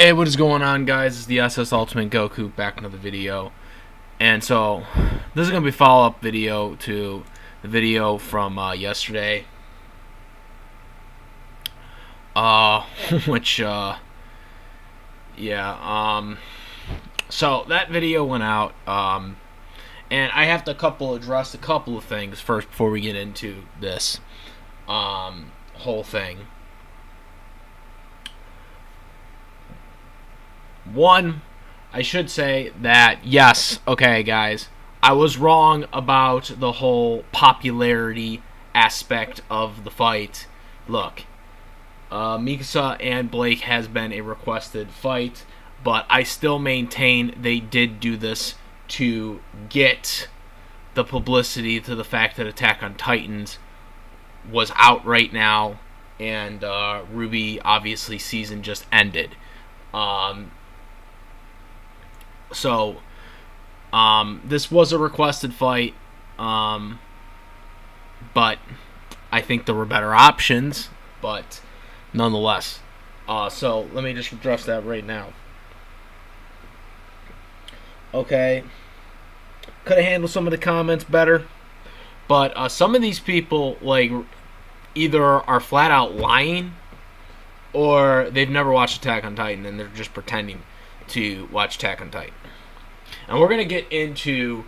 Hey, what is going on, guys? It's the SS Ultimate Goku back in another video. And so, this is going to be a follow-up video to the video from yesterday. Which, yeah, so that video went out, and I have to address a couple of things first before we get into this, whole thing. One, I should say that, yes, okay, guys, I was wrong about the whole popularity aspect of the fight. Look, Mikasa and Blake has been a requested fight, but I still maintain they did do this to get the publicity to the fact that Attack on Titans was out right now, and Ruby, obviously, season just ended. So, this was a requested fight, but I think there were better options, but nonetheless. So, let me just address that right now. Okay, could have handled some of the comments better, but some of these people, like, either are flat out lying, or they've never watched Attack on Titan, and they're just pretending to watch Attack on Titan. And we're going to get into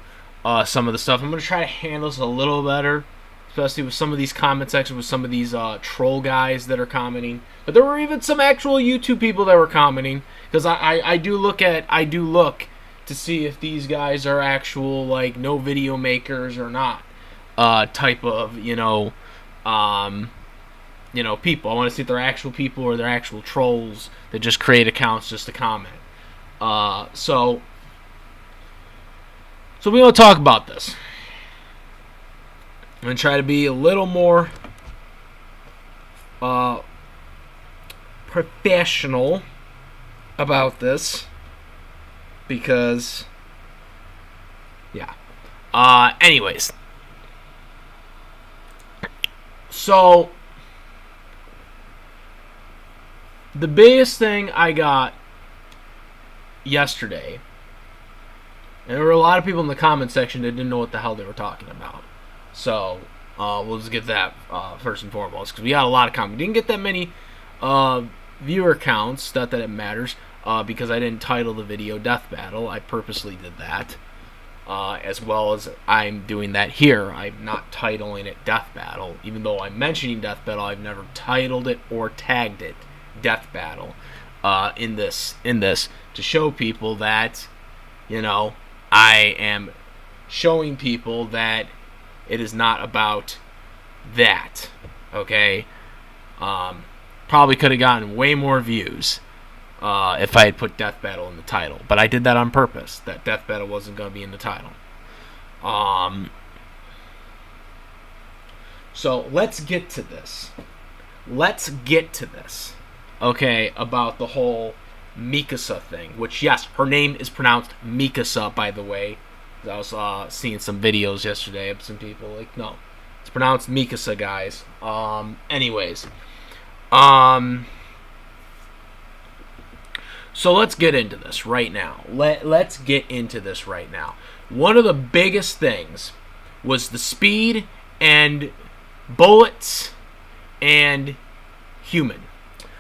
some of the stuff. I'm going to try to handle this a little better, especially with some of these comment sections, with some of these troll guys that are commenting. But there were even some actual YouTube people that were commenting, because I do look to see if these guys are actual, like, no video makers or not, type of, people. I want to see if they're actual people or they're actual trolls that just create accounts just to comment. So we want to talk about this. I'm going to try to be a little more professional about this, because, yeah. Anyways. So, the biggest thing I got yesterday, and there were a lot of people in the comment section that didn't know what the hell they were talking about. So, we'll just get that first and foremost, because we got a lot of comments. We didn't get that many viewer counts, not that it matters, because I didn't title the video Death Battle. I purposely did that, as well as I'm doing that here. I'm not titling it Death Battle. Even though I'm mentioning Death Battle, I've never titled it or tagged it Death Battle in this to show people that, I am showing people that it is not about that, okay? Probably could have gotten way more views if I had put Death Battle in the title, but I did that on purpose, that Death Battle wasn't going to be in the title. So let's get to this. Okay, about the whole Mikasa thing, which, yes, her name is pronounced Mikasa, by the way. I was seeing some videos yesterday of some people like, no, it's pronounced Mikasa, guys. Anyways, so let's get into this right now. Let's get into this right now. One of the biggest things was the speed and bullets and human.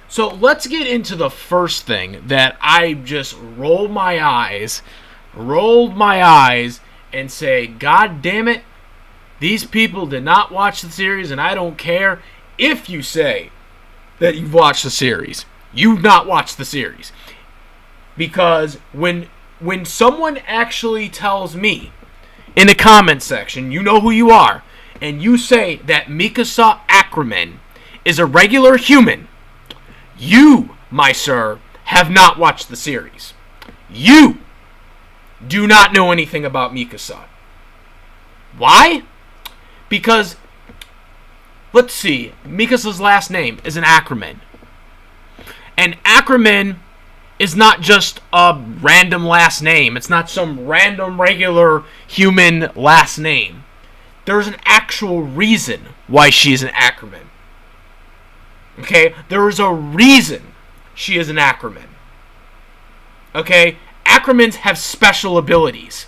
So let's get into the first thing that I just rolled my eyes and say, God damn it, these people did not watch the series, and I don't care if you say that you've watched the series. You've not watched the series. Because when someone actually tells me in the comment section, you know who you are, and you say that Mikasa Ackerman is a regular human, you, my sir, have not watched the series. You do not know anything about Mikasa. Why? Because, let's see, Mikasa's last name is an Ackerman. And Ackerman is not just a random last name. It's not some random, regular human last name. There's an actual reason why she is an Ackerman. Okay? There is a reason she is an Ackerman. Okay? Ackermans have special abilities.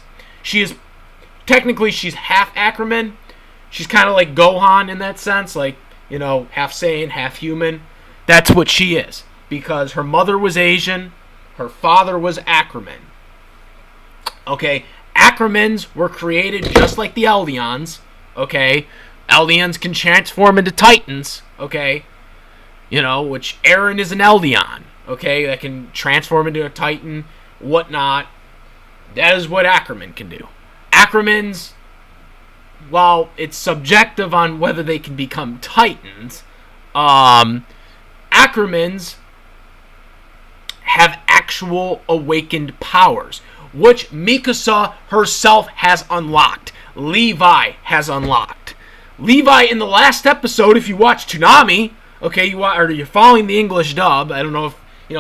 Technically, she's half Ackerman. She's kind of like Gohan in that sense. Like, half Saiyan, half human. That's what she is. Because her mother was Asian. Her father was Ackerman. Okay? Ackermans were created just like the Eldians. Okay? Eldians can transform into Titans. Okay? Which Eren is an Eldian. Okay? That can transform into a Titan. Whatnot. That is what Ackerman can do. Ackermans, while it's subjective on whether they can become Titans, Ackermans have actual awakened powers, which Mikasa herself has unlocked. Levi has unlocked. Levi, in the last episode, if you watch Toonami, okay, you're following the English dub. I don't know if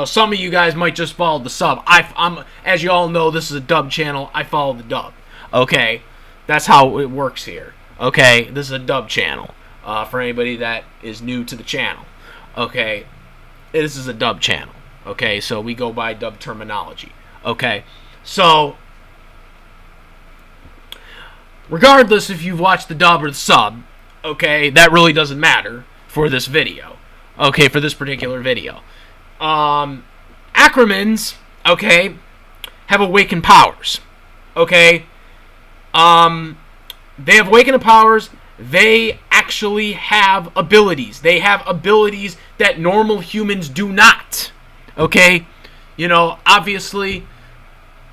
some of you guys might just follow the sub. I'm, as you all know, this is a dub channel. I follow the dub. Okay, that's how it works here. Okay, this is a dub channel. For anybody that is new to the channel. Okay, this is a dub channel. Okay, so we go by dub terminology. Okay, so regardless if you've watched the dub or the sub, okay, that really doesn't matter for this video. Okay, for this particular video. Ackermans, okay, have awakened powers. Okay? They have awakened powers. They actually have abilities. They have abilities that normal humans do not. Okay? Obviously,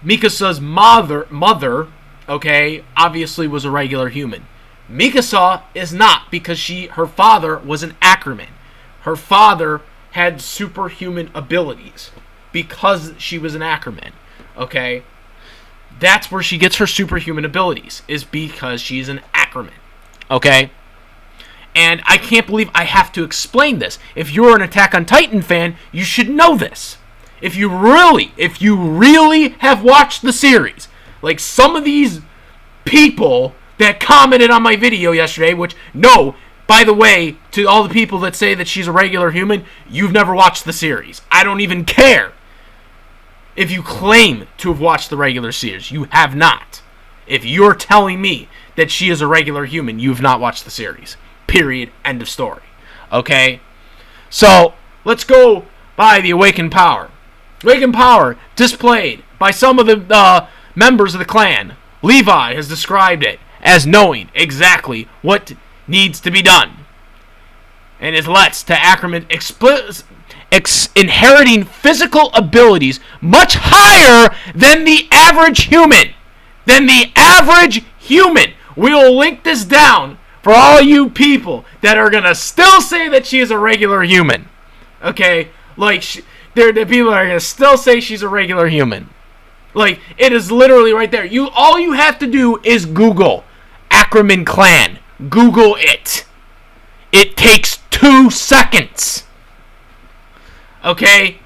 Mikasa's mother, okay, obviously was a regular human. Mikasa is not, because her father was an Ackerman. Her father had superhuman abilities because she was an Ackerman. Okay? That's where she gets her superhuman abilities, is because she's an Ackerman. Okay? And I can't believe I have to explain this. If you're an Attack on Titan fan, you should know this. If you really have watched the series, like some of these people that commented on my video yesterday, which, no, by the way, to all the people that say that she's a regular human, you've never watched the series. I don't even care if you claim to have watched the regular series. You have not. If you're telling me that she is a regular human, you've not watched the series. Period. End of story. Okay? So, let's go by the awakened power. Awakened power displayed by some of the members of the clan. Levi has described it as knowing exactly what needs to be done. And it lets to Ackerman inheriting physical abilities much higher than the average human. We will link this down for all you people that are going to still say that she is a regular human. Okay? Like, the people that are going to still say she's a regular human. Like, it is literally right there. All you have to do is Google Ackerman clan. Google it. It takes 2 seconds. Okay?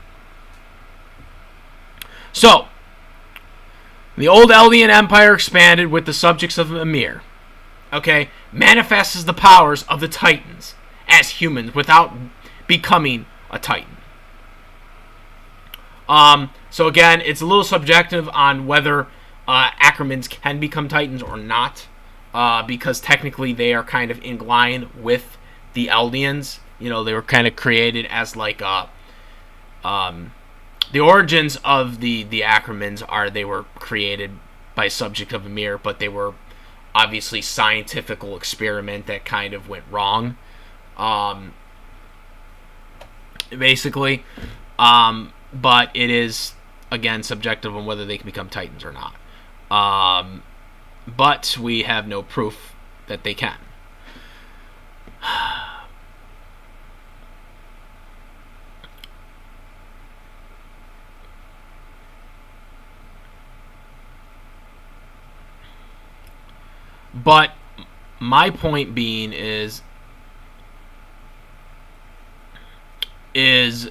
So, the old Eldian Empire expanded with the subjects of Ymir. Okay? Manifests the powers of the Titans as humans without becoming a Titan. So again, it's a little subjective on whether Ackermans can become Titans or not. Because technically they are kind of in line with the Eldians. They were kind of created as like the origins of the Ackermans are they were created by subject of Ymir, but they were obviously scientifical experiment that kind of went wrong. Basically, but it is again subjective on whether they can become Titans or not. But we have no proof that they can. But my point being is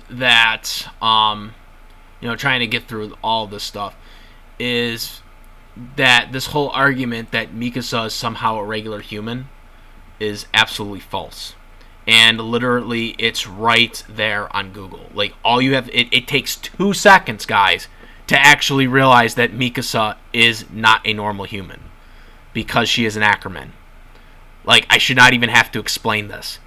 that trying to get through all this stuff is that this whole argument that Mikasa is somehow a regular human is absolutely false. And literally, it's right there on Google. Like, all you have, it takes 2 seconds, guys. to actually realize that Mikasa is not a normal human because she is an Ackerman. Like, I should not even have to explain this.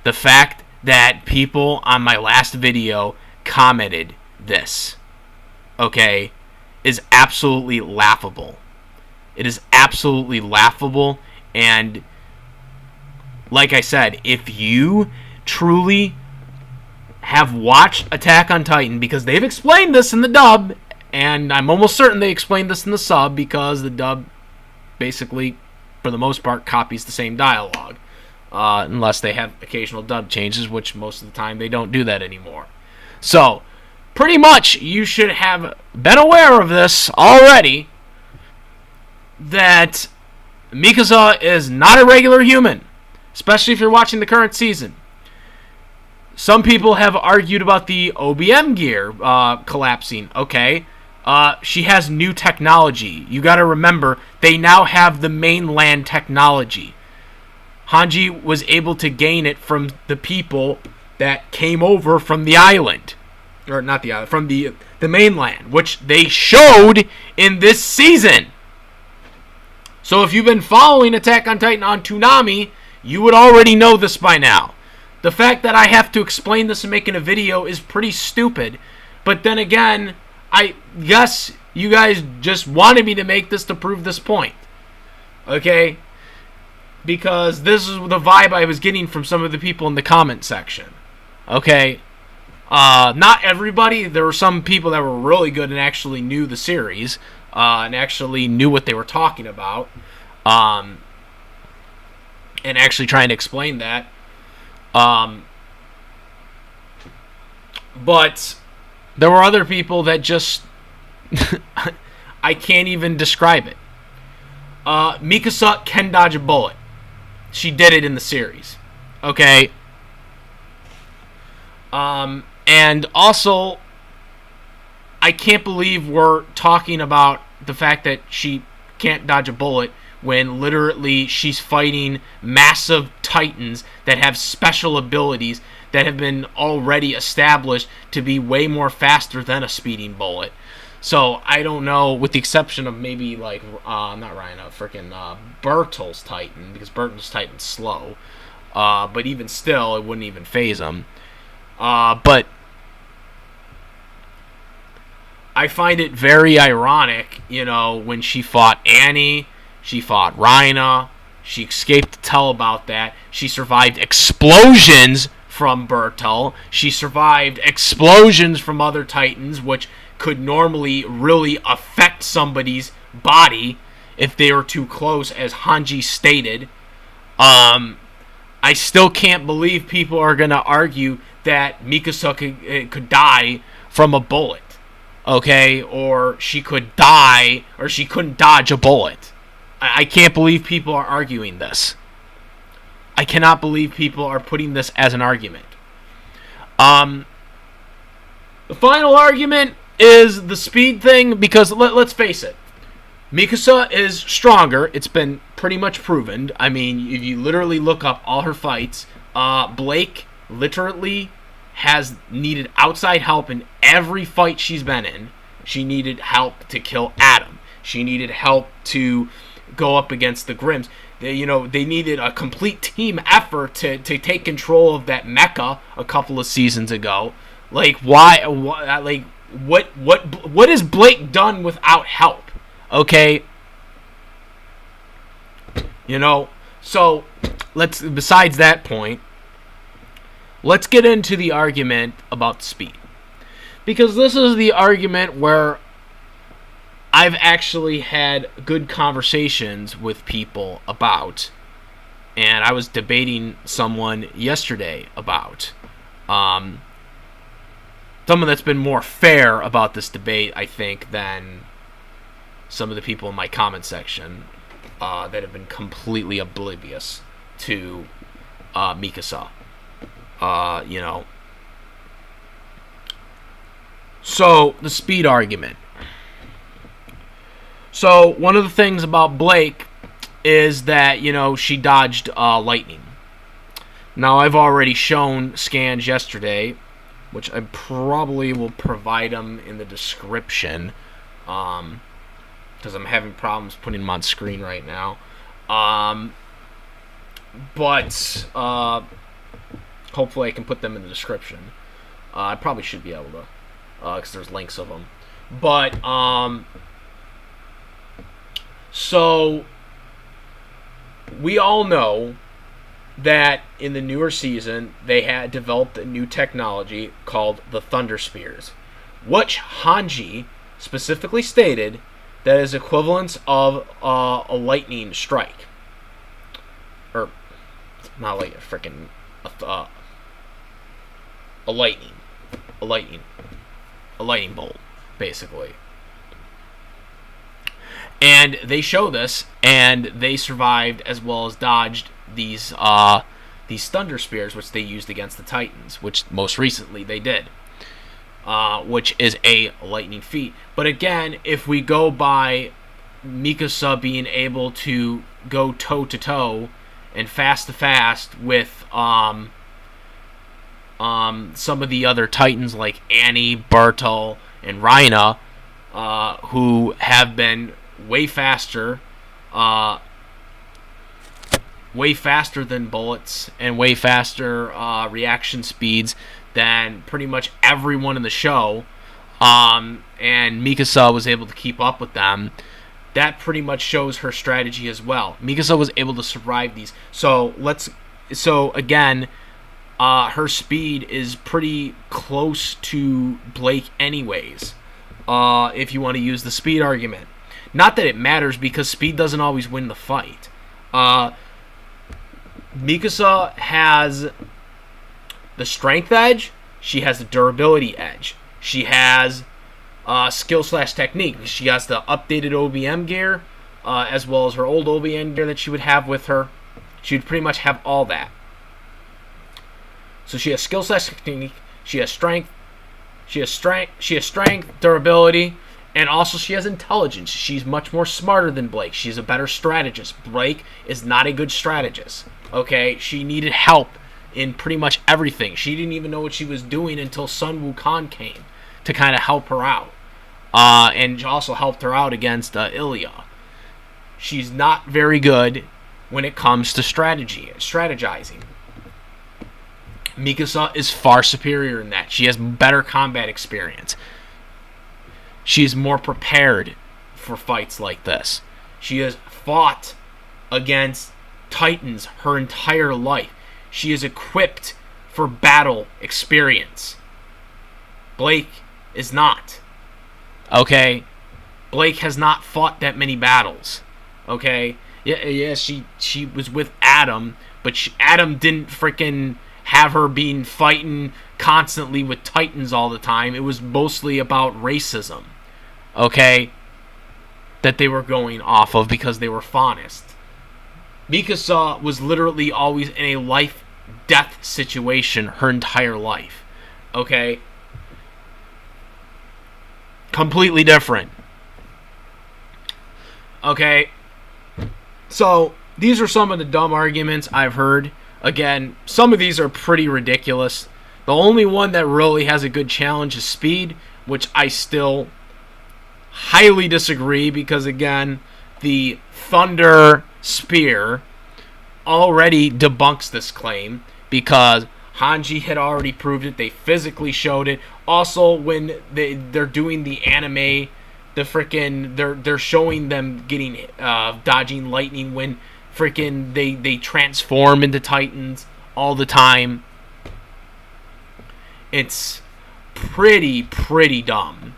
The fact that people on my last video commented this, okay, is absolutely laughable. It is absolutely laughable, and like I said, if you truly have watched Attack on Titan, because they've explained this in the dub, and I'm almost certain they explained this in the sub, because the dub basically, for the most part, copies the same dialogue, unless they have occasional dub changes, which most of the time they don't do that anymore. So, pretty much, you should have been aware of this already, that Mikasa is not a regular human, especially if you're watching the current season. Some people have argued about the OBM gear collapsing. Okay, she has new technology. You got to remember, they now have the mainland technology. Hanji was able to gain it from the people that came over from the island. Or not the island, from the mainland, which they showed in this season. So if you've been following Attack on Titan on Toonami, you would already know this by now. The fact that I have to explain this and making a video is pretty stupid. But then again, I guess you guys just wanted me to make this to prove this point. Okay? Because this is the vibe I was getting from some of the people in the comment section. Okay? Not everybody. There were some people that were really good and actually knew the series. And actually knew what they were talking about. And actually trying to explain that. But there were other people that just I can't even describe it. Mikasa can dodge a bullet. She did it in the series. Okay. And also, I can't believe we're talking about the fact that she can't dodge a bullet when literally she's fighting massive titans that have special abilities that have been already established to be way more faster than a speeding bullet. So, I don't know, with the exception of maybe, like, not Rhino, freaking Bertel's Titan, because Bertel's Titan's slow. But even still, it wouldn't even phase him. But I find it very ironic, you know, when she fought Annie, she fought Rhina, she escaped to tell about that, she survived explosions from Bertel, she survived explosions from other Titans, which could normally really affect somebody's body if they were too close, as Hanji stated. I still can't believe people are going to argue that Mikasa could die from a bullet. Okay? Or she could die, or she couldn't dodge a bullet. I can't believe people are arguing this. I cannot believe people are putting this as an argument. The final argument is the speed thing, because let's face it. Mikasa is stronger. It's been pretty much proven. I mean, if you literally look up all her fights, Blake literally has needed outside help in every fight she's been in. She needed help to kill Adam. She needed help to go up against the Grimms. They needed a complete team effort to take control of that mecha a couple of seasons ago. Like, why like, what has Blake done without help? Okay? So besides that point, let's get into the argument about speed. Because this is the argument where I've actually had good conversations with people about, and I was debating someone yesterday about. Someone that's been more fair about this debate, I think, than some of the people in my comment section that have been completely oblivious to Mikasa. So, the speed argument. So, one of the things about Blake is that, she dodged lightning. Now, I've already shown scans yesterday which I probably will provide them in the description, because I'm having problems putting them on screen right now. But hopefully I can put them in the description. I probably should be able to, because there's links of them. But so we all know that in the newer season they had developed a new technology called the Thunder Spears, which Hanji specifically stated that is equivalent of a lightning strike, or not like a freaking a lightning bolt, basically. And they show this, and they survived as well as dodged these Thunder Spears, which they used against the Titans, which most recently they did, which is a lightning feat. But again, if we go by Mikasa being able to go toe to toe and fast to fast with some of the other Titans like Annie, Bartel, and Rhina, who have been way faster than bullets and way faster reaction speeds than pretty much everyone in the show, and Mikasa was able to keep up with them. That pretty much shows her strategy as well. Mikasa was able to survive these. So again, her speed is pretty close to Blake anyways, if you want to use the speed argument. Not that it matters, because speed doesn't always win the fight. Mikasa has the strength edge. She has the durability edge. She has skill/technique. She has the updated OBM gear, as well as her old OBM gear that she would have with her. She would pretty much have all that. So she has skill/technique. She has strength. She has strength, durability, and also she has intelligence. She's much more smarter than Blake. She's a better strategist. Blake is not a good strategist. Okay, she needed help in pretty much everything. She didn't even know what she was doing until Sun Wukong came to kind of help her out, and also helped her out against Ilya. She's not very good when it comes to strategizing. Mikasa is far superior in that. She has better combat experience. She is more prepared for fights like this. She has fought against Titans her entire life. She is equipped for battle experience. Blake is not. Okay? Blake has not fought that many battles. Okay? Yeah, she was with Adam, but Adam didn't freaking have her being fighting constantly with Titans all the time. It was mostly about racism. Okay? That they were going off of because they were faunist. Mikasa was literally always in a life-death situation her entire life. Okay? Completely different. Okay? So, these are some of the dumb arguments I've heard. Again, some of these are pretty ridiculous. The only one that really has a good challenge is speed, which I still highly disagree, because again, the Thunder Spear already debunks this claim, because Hanji had already proved it. They physically showed it. Also, when they're doing the anime, they're showing them getting dodging lightning when freaking they transform into Titans all the time. It's pretty dumb.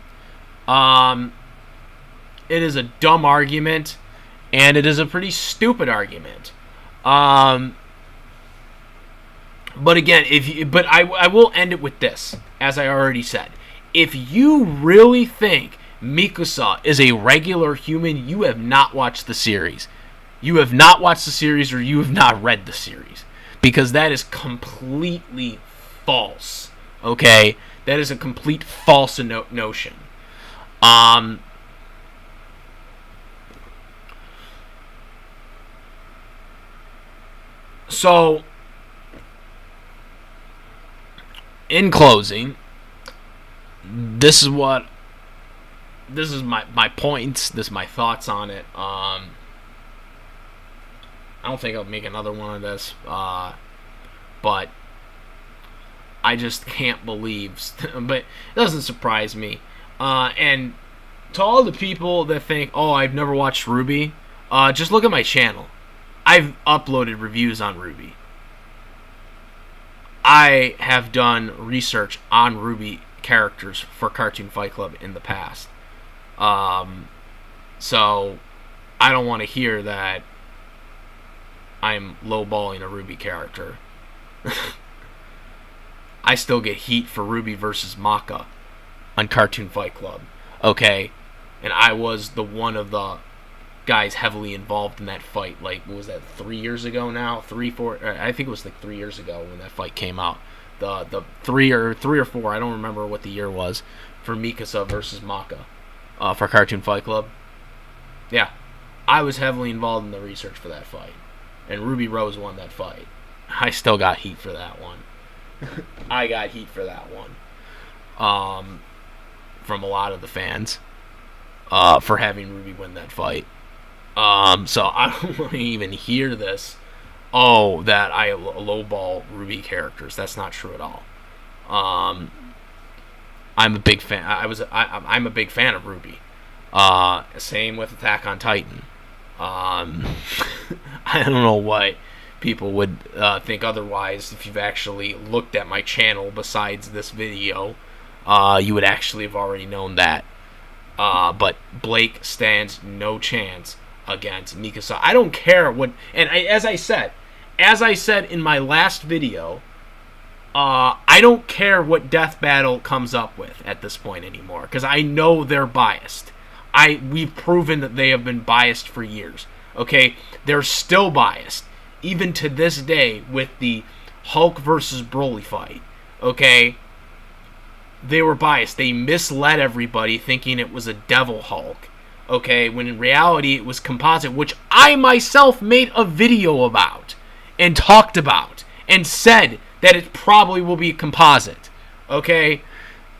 It is a dumb argument, and it is a pretty stupid argument. But again, I will end it with this, as I already said. If you really think Mikasa is a regular human, you have not watched the series. You have not watched the series, or you have not read the series, because that is completely false. Okay? That is a complete false notion. So, in closing, this is my points. This is my thoughts on it. I don't think I'll make another one of this, but I just can't believe. But it doesn't surprise me. And to all the people that think, "Oh, I've never watched RWBY," just look at my channel. I've uploaded reviews on RWBY. I have done research on RWBY characters for Cartoon Fight Club in the past. So I don't want to hear that I'm lowballing a RWBY character. I still get heat for RWBY versus Maka on Cartoon Fight Club. Okay? And I was one of the guys heavily involved in that fight. Like, what was that, 3 years ago now? 3, 4, I think it was like 3 years ago when that fight came out. The 3 or 4, I don't remember what the year was, for Mikasa versus Maka for Cartoon Fight Club. Yeah, I was heavily involved in the research for that fight. And Ruby Rose won that fight. I still got heat for that one. I got heat for that one. From a lot of the fans. For having Ruby win that fight. So I don't want to even hear this. Oh, that I lowball RWBY characters. That's not true at all. I'm a big fan. I'm a big fan of RWBY. Same with Attack on Titan. I don't know why people would think otherwise. If you've actually looked at my channel besides this video, you would actually have already known that. But Blake stands no chance against Mikasa. I don't care what, and as I said in my last video, I don't care what Death Battle comes up with at this point anymore, because I know they're biased. We've proven that they have been biased for years. Okay, they're still biased, even to this day, with the Hulk versus Broly fight. Okay, they were biased. They misled everybody thinking it was a Devil Hulk. Okay, when in reality it was composite, which I myself made a video about and talked about and said that it probably will be a composite. Okay,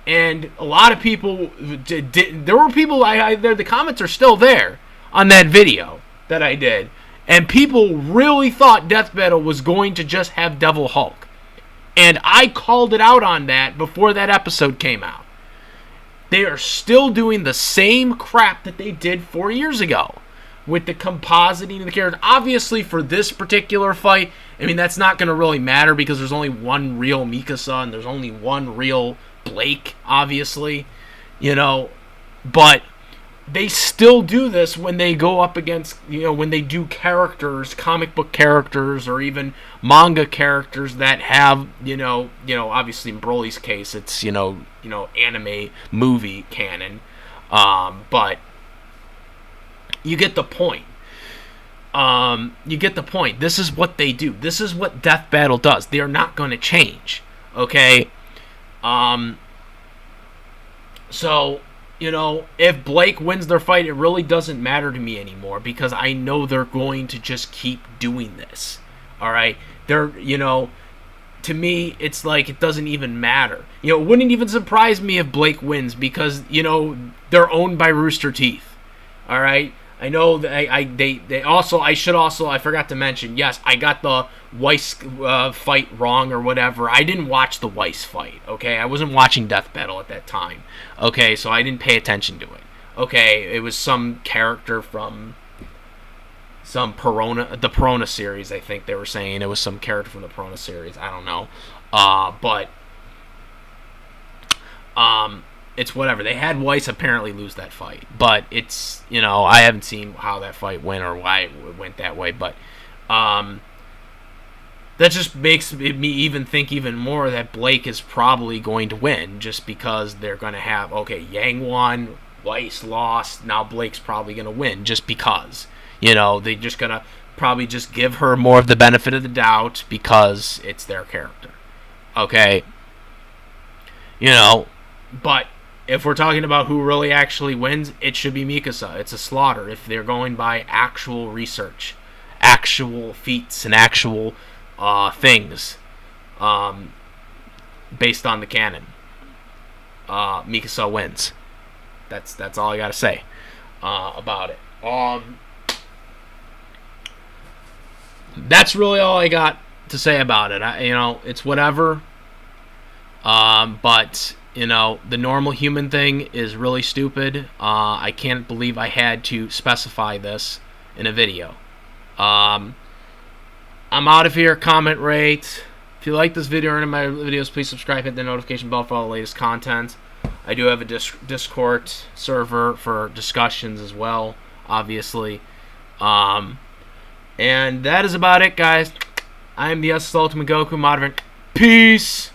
and a lot of people there were people the comments are still there on that video that I did, and people really thought Death Battle was going to just have Devil Hulk. And I called it out on that before that episode came out. They are still doing the same crap that they did 4 years ago with the compositing of the character. Obviously, for this particular fight, I mean, that's not going to really matter because there's only one real Mikasa and there's only one real Blake, obviously. You know, but they still do this when they go up against, when they do characters, comic book characters, or even manga characters that have, obviously in Broly's case, it's, anime movie canon. But you get the point. This is what they do. This is what Death Battle does. They are not going to change. Okay? So, if Blake wins their fight, it really doesn't matter to me anymore because I know they're going to just keep doing this. Alright? To me, it's like it doesn't even matter. It wouldn't even surprise me if Blake wins because, they're owned by Rooster Teeth. Alright? I know that I forgot to mention, yes, I got the Weiss fight wrong or whatever. I didn't watch the Weiss fight, okay? I wasn't watching Death Battle at that time, okay? So I didn't pay attention to it, okay? It was some character from the Perona series, I think they were saying. It was some character from the Perona series. I don't know. But it's whatever. They had Weiss apparently lose that fight. But it's, I haven't seen how that fight went or why it went that way. But that just makes me even think even more that Blake is probably going to win just because they're going to have, okay, Yang won, Weiss lost, now Blake's probably going to win just because. They're just going to probably just give her more of the benefit of the doubt because it's their character. Okay? But if we're talking about who really actually wins, it should be Mikasa. It's a slaughter if they're going by actual research, actual feats, and actual things based on the canon. Mikasa wins. That's all I gotta say about it. That's really all I got to say about it. It's whatever. But the normal human thing is really stupid. I can't believe I had to specify this in a video. I'm out of here. Comment, rate. If you like this video or any of my videos, please subscribe, hit the notification bell for all the latest content. I do have a Discord server for discussions as well, obviously. And that is about it, guys. I am the Ultimate Goku, modern. Peace!